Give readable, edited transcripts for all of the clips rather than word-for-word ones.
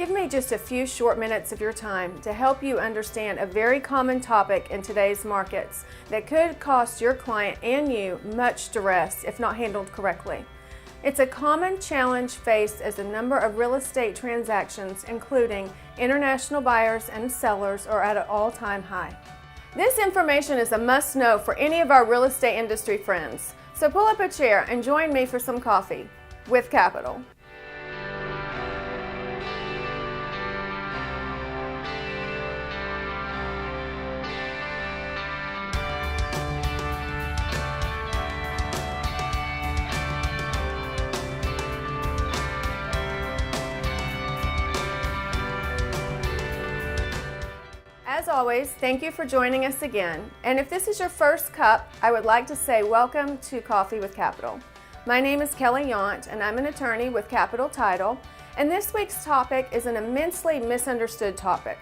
Give me just a few short minutes of your time to help you understand a very common topic in today's markets that could cost your client and you much duress if not handled correctly. It's a common challenge faced as a number of real estate transactions, including international buyers and sellers, are at an all-time high. This information is a must-know for any of our real estate industry friends. So pull up a chair and join me for some coffee with Capital. As always, thank you for joining us again. And if this is your first cup, I would like to say welcome to Coffee with Capital. My name is Kelly Yount, and I'm an attorney with Capital Title. And this week's topic is an immensely misunderstood topic.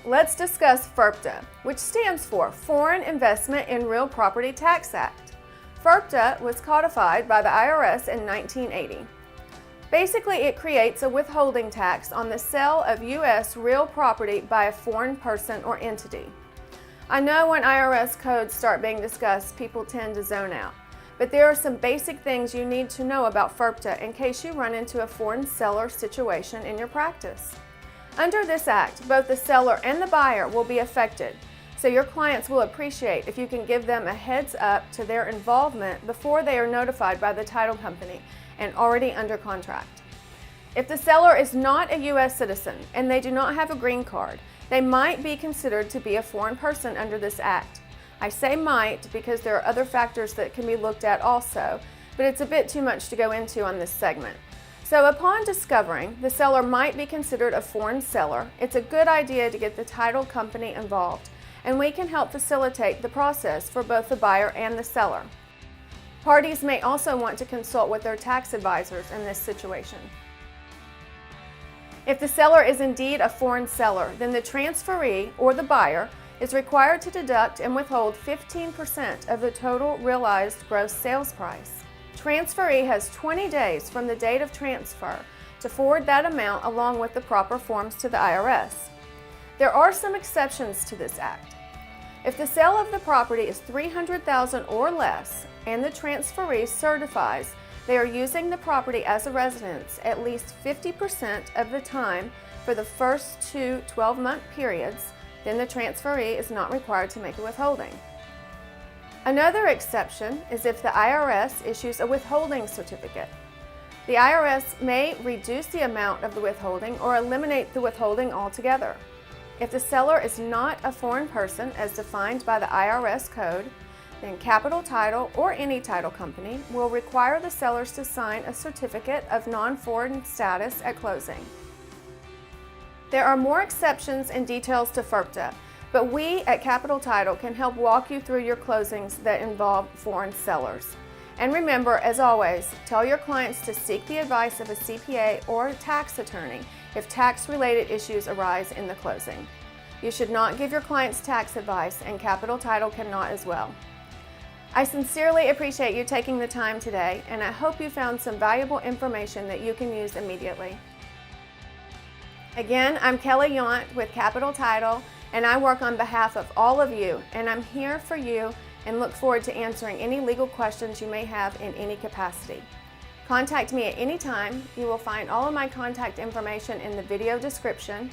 Let's discuss FIRPTA, which stands for Foreign Investment in Real Property Tax Act. FIRPTA was codified by the IRS in 1980. Basically, it creates a withholding tax on the sale of U.S. real property by a foreign person or entity. I know when IRS codes start being discussed, people tend to zone out, but there are some basic things you need to know about FIRPTA in case you run into a foreign seller situation in your practice. Under this act, both the seller and the buyer will be affected, so your clients will appreciate if you can give them a heads up to their involvement before they are notified by the title company and already under contract. If the seller is not a U.S. citizen and they do not have a green card, they might be considered to be a foreign person under this act. I say might because there are other factors that can be looked at also, but it's a bit too much to go into on this segment. So upon discovering the seller might be considered a foreign seller, it's a good idea to get the title company involved, and we can help facilitate the process for both the buyer and the seller. Parties may also want to consult with their tax advisors in this situation. If the seller is indeed a foreign seller, then the transferee or the buyer is required to deduct and withhold 15% of the total realized gross sales price. Transferee has 20 days from the date of transfer to forward that amount along with the proper forms to the IRS. There are some exceptions to this act. If the sale of the property is $300,000 or less and the transferee certifies they are using the property as a residence at least 50% of the time for the first two 12-month periods, then the transferee is not required to make a withholding. Another exception is if the IRS issues a withholding certificate. The IRS may reduce the amount of the withholding or eliminate the withholding altogether. If the seller is not a foreign person as defined by the IRS code, then Capital Title or any title company will require the sellers to sign a certificate of non-foreign status at closing. There are more exceptions and details to FIRPTA, but we at Capital Title can help walk you through your closings that involve foreign sellers. And remember, as always, tell your clients to seek the advice of a CPA or a tax attorney if tax-related issues arise in the closing. You should not give your clients tax advice, and Capital Title cannot as well. I sincerely appreciate you taking the time today, and I hope you found some valuable information that you can use immediately. Again, I'm Kelly Yount with Capital Title, and I work on behalf of all of you, and I'm here for you and look forward to answering any legal questions you may have in any capacity. Contact me at any time. You will find all of my contact information in the video description.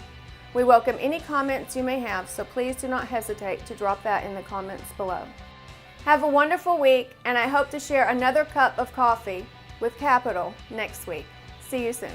We welcome any comments you may have, so please do not hesitate to drop that in the comments below. Have a wonderful week, and I hope to share another cup of coffee with Capital next week. See you soon.